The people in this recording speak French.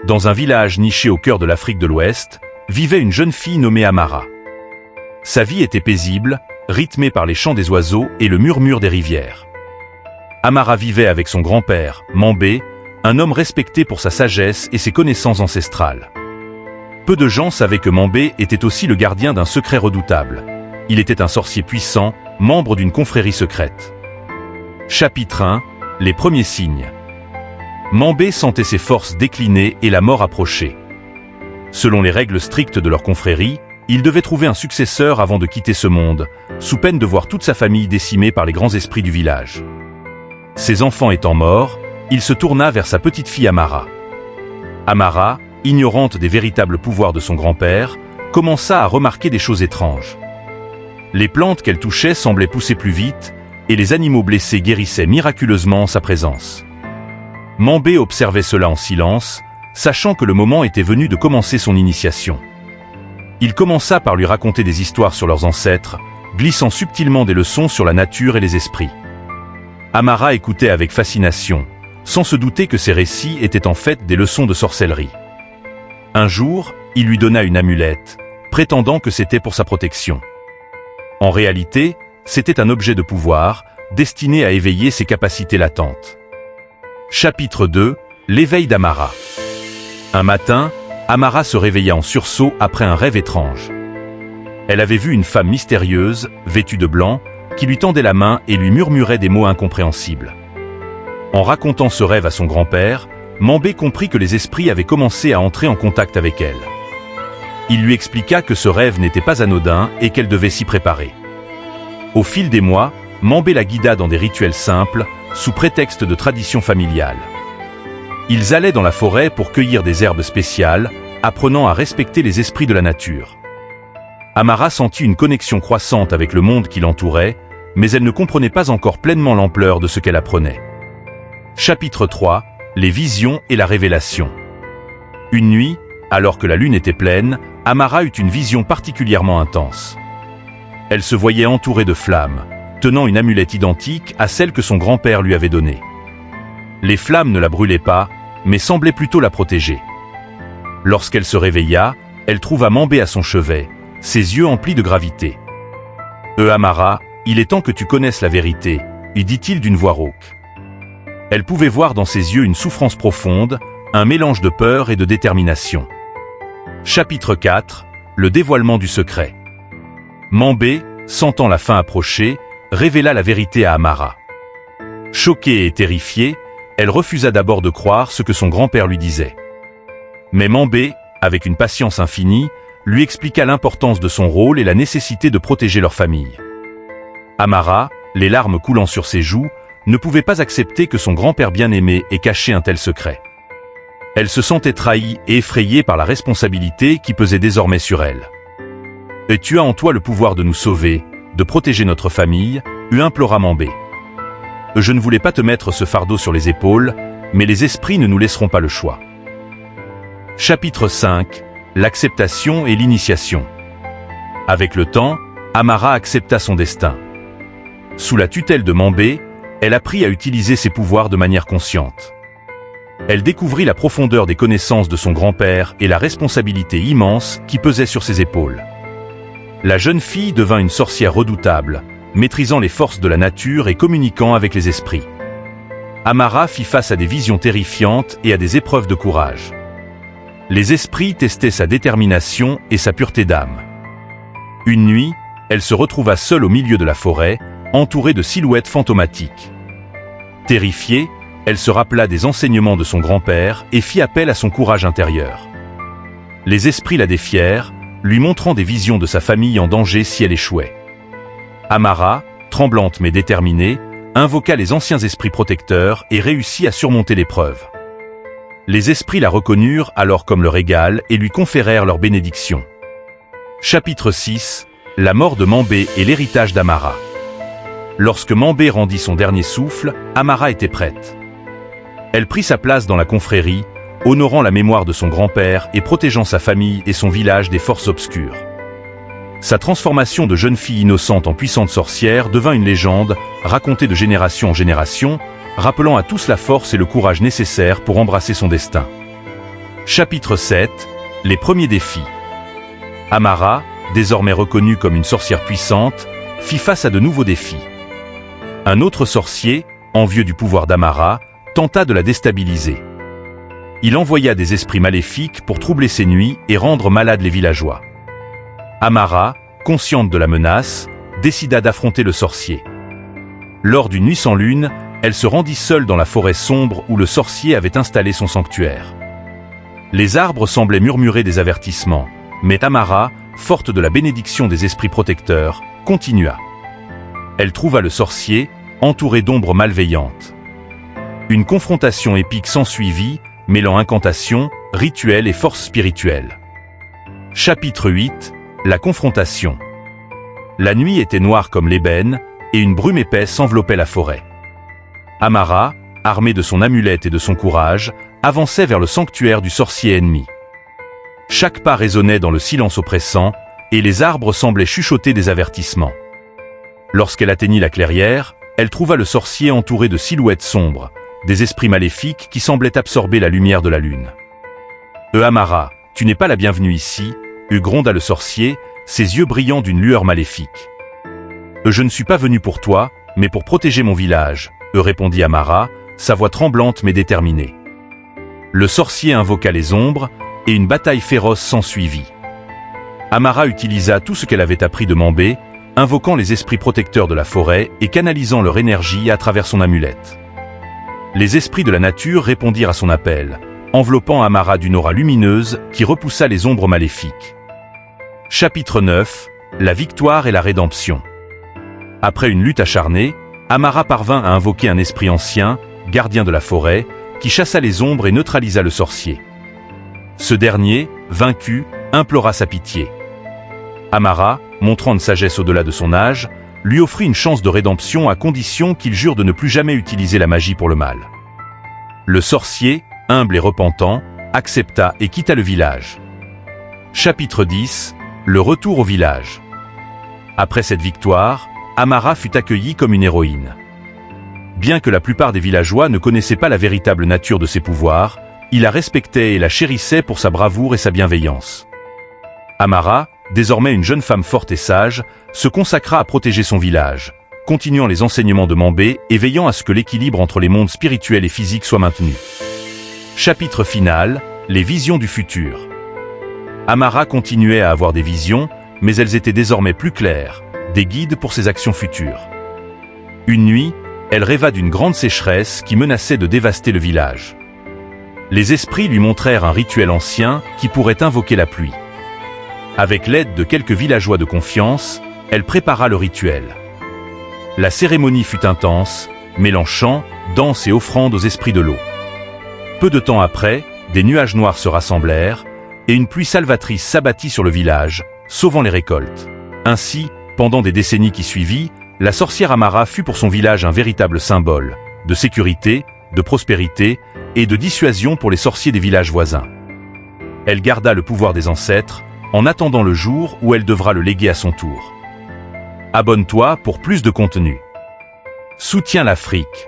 Dans un village niché au cœur de l'Afrique de l'Ouest, vivait une jeune fille nommée Amara. Sa vie était paisible, rythmée par les chants des oiseaux et le murmure des rivières. Amara vivait avec son grand-père, Mambé, un homme respecté pour sa sagesse et ses connaissances ancestrales. Peu de gens savaient que Mambé était aussi le gardien d'un secret redoutable. Il était un sorcier puissant, membre d'une confrérie secrète. Chapitre 1. Les premiers signes. Mambé sentait ses forces décliner et la mort approcher. Selon les règles strictes de leur confrérie, il devait trouver un successeur avant de quitter ce monde, sous peine de voir toute sa famille décimée par les grands esprits du village. Ses enfants étant morts, il se tourna vers sa petite fille Amara. Amara, ignorante des véritables pouvoirs de son grand-père, commença à remarquer des choses étranges. Les plantes qu'elle touchait semblaient pousser plus vite, et les animaux blessés guérissaient miraculeusement en sa présence. Mambé observait cela en silence, sachant que le moment était venu de commencer son initiation. Il commença par lui raconter des histoires sur leurs ancêtres, glissant subtilement des leçons sur la nature et les esprits. Amara écoutait avec fascination, sans se douter que ces récits étaient en fait des leçons de sorcellerie. Un jour, il lui donna une amulette, prétendant que c'était pour sa protection. En réalité, c'était un objet de pouvoir, destiné à éveiller ses capacités latentes. Chapitre 2. L'éveil d'Amara. Un matin, Amara se réveilla en sursaut après un rêve étrange. Elle avait vu une femme mystérieuse, vêtue de blanc, qui lui tendait la main et lui murmurait des mots incompréhensibles. En racontant ce rêve à son grand-père, Mambé comprit que les esprits avaient commencé à entrer en contact avec elle. Il lui expliqua que ce rêve n'était pas anodin et qu'elle devait s'y préparer. Au fil des mois, Mambé la guida dans des rituels simples, sous prétexte de tradition familiale. Ils allaient dans la forêt pour cueillir des herbes spéciales, apprenant à respecter les esprits de la nature. Amara sentit une connexion croissante avec le monde qui l'entourait, mais elle ne comprenait pas encore pleinement l'ampleur de ce qu'elle apprenait. Chapitre 3. Les visions et la révélation. Une nuit, alors que la lune était pleine, Amara eut une vision particulièrement intense. Elle se voyait entourée de flammes, tenant une amulette identique à celle que son grand-père lui avait donnée. Les flammes ne la brûlaient pas, mais semblaient plutôt la protéger. Lorsqu'elle se réveilla, elle trouva Mambé à son chevet, ses yeux emplis de gravité. « Amara, il est temps que tu connaisses la vérité », lui dit-il d'une voix rauque. Elle pouvait voir dans ses yeux une souffrance profonde, un mélange de peur et de détermination. Chapitre 4. Le dévoilement du secret. Mambé, sentant la fin approcher, révéla la vérité à Amara. Choquée et terrifiée, elle refusa d'abord de croire ce que son grand-père lui disait. Mais Mambé, avec une patience infinie, lui expliqua l'importance de son rôle et la nécessité de protéger leur famille. Amara, les larmes coulant sur ses joues, ne pouvait pas accepter que son grand-père bien-aimé ait caché un tel secret. Elle se sentait trahie et effrayée par la responsabilité qui pesait désormais sur elle. « Et tu as en toi le pouvoir de nous sauver, de protéger notre famille », lui implora Mambé. « Je ne voulais pas te mettre ce fardeau sur les épaules, mais les esprits ne nous laisseront pas le choix. » Chapitre 5. L'acceptation et l'initiation. Avec le temps, Amara accepta son destin. Sous la tutelle de Mambé, elle apprit à utiliser ses pouvoirs de manière consciente. Elle découvrit la profondeur des connaissances de son grand-père et la responsabilité immense qui pesait sur ses épaules. La jeune fille devint une sorcière redoutable, maîtrisant les forces de la nature et communiquant avec les esprits. Amara fit face à des visions terrifiantes et à des épreuves de courage. Les esprits testaient sa détermination et sa pureté d'âme. Une nuit, elle se retrouva seule au milieu de la forêt, entourée de silhouettes fantomatiques. Terrifiée, elle se rappela des enseignements de son grand-père et fit appel à son courage intérieur. Les esprits la défièrent, lui montrant des visions de sa famille en danger si elle échouait. Amara, tremblante mais déterminée, invoqua les anciens esprits protecteurs et réussit à surmonter l'épreuve. Les esprits la reconnurent alors comme leur égale et lui conférèrent leur bénédiction. Chapitre 6. La mort de Mambé et l'héritage d'Amara. Lorsque Mambé rendit son dernier souffle, Amara était prête. Elle prit sa place dans la confrérie, honorant la mémoire de son grand-père et protégeant sa famille et son village des forces obscures. Sa transformation de jeune fille innocente en puissante sorcière devint une légende, racontée de génération en génération, rappelant à tous la force et le courage nécessaires pour embrasser son destin. Chapitre 7. Les premiers défis. Amara, désormais reconnue comme une sorcière puissante, fit face à de nouveaux défis. Un autre sorcier, envieux du pouvoir d'Amara, tenta de la déstabiliser. Il envoya des esprits maléfiques pour troubler ses nuits et rendre malades les villageois. Amara, consciente de la menace, décida d'affronter le sorcier. Lors d'une nuit sans lune, elle se rendit seule dans la forêt sombre où le sorcier avait installé son sanctuaire. Les arbres semblaient murmurer des avertissements, mais Amara, forte de la bénédiction des esprits protecteurs, continua. Elle trouva le sorcier, entouré d'ombres malveillantes. Une confrontation épique s'ensuivit, mêlant incantations, rituels et forces spirituelles. Chapitre 8. La confrontation. La nuit était noire comme l'ébène, et une brume épaisse enveloppait la forêt. Amara, armée de son amulette et de son courage, avançait vers le sanctuaire du sorcier ennemi. Chaque pas résonnait dans le silence oppressant, et les arbres semblaient chuchoter des avertissements. Lorsqu'elle atteignit la clairière, elle trouva le sorcier entouré de silhouettes sombres, des esprits maléfiques qui semblaient absorber la lumière de la lune. « Amara, tu n'es pas la bienvenue ici », gronda le sorcier, ses yeux brillant d'une lueur maléfique. « Je ne suis pas venu pour toi, mais pour protéger mon village », répondit Amara, sa voix tremblante mais déterminée. Le sorcier invoqua les ombres, et une bataille féroce s'ensuivit. Amara utilisa tout ce qu'elle avait appris de Mambé, invoquant les esprits protecteurs de la forêt et canalisant leur énergie à travers son amulette. Les esprits de la nature répondirent à son appel, enveloppant Amara d'une aura lumineuse qui repoussa les ombres maléfiques. Chapitre 9. La victoire et la rédemption. Après une lutte acharnée, Amara parvint à invoquer un esprit ancien, gardien de la forêt, qui chassa les ombres et neutralisa le sorcier. Ce dernier, vaincu, implora sa pitié. Amara, montrant une sagesse au-delà de son âge, lui offrit une chance de rédemption à condition qu'il jure de ne plus jamais utiliser la magie pour le mal. Le sorcier, humble et repentant, accepta et quitta le village. Chapitre 10. Le retour au village. Après cette victoire, Amara fut accueillie comme une héroïne. Bien que la plupart des villageois ne connaissaient pas la véritable nature de ses pouvoirs, ils la respectaient et la chérissaient pour sa bravoure et sa bienveillance. Amara, désormais une jeune femme forte et sage, se consacra à protéger son village, continuant les enseignements de Mambé et veillant à ce que l'équilibre entre les mondes spirituels et physiques soit maintenu. Chapitre final. Les visions du futur. Amara continuait à avoir des visions, mais elles étaient désormais plus claires, des guides pour ses actions futures. Une nuit, elle rêva d'une grande sécheresse qui menaçait de dévaster le village. Les esprits lui montrèrent un rituel ancien qui pourrait invoquer la pluie. Avec l'aide de quelques villageois de confiance, elle prépara le rituel. La cérémonie fut intense, mêlant chants, danses et offrandes aux esprits de l'eau. Peu de temps après, des nuages noirs se rassemblèrent, et une pluie salvatrice s'abattit sur le village, sauvant les récoltes. Ainsi, pendant des décennies qui suivirent, la sorcière Amara fut pour son village un véritable symbole, de sécurité, de prospérité et de dissuasion pour les sorciers des villages voisins. Elle garda le pouvoir des ancêtres, en attendant le jour où elle devra le léguer à son tour. Abonne-toi pour plus de contenu. Soutiens l'Afrique.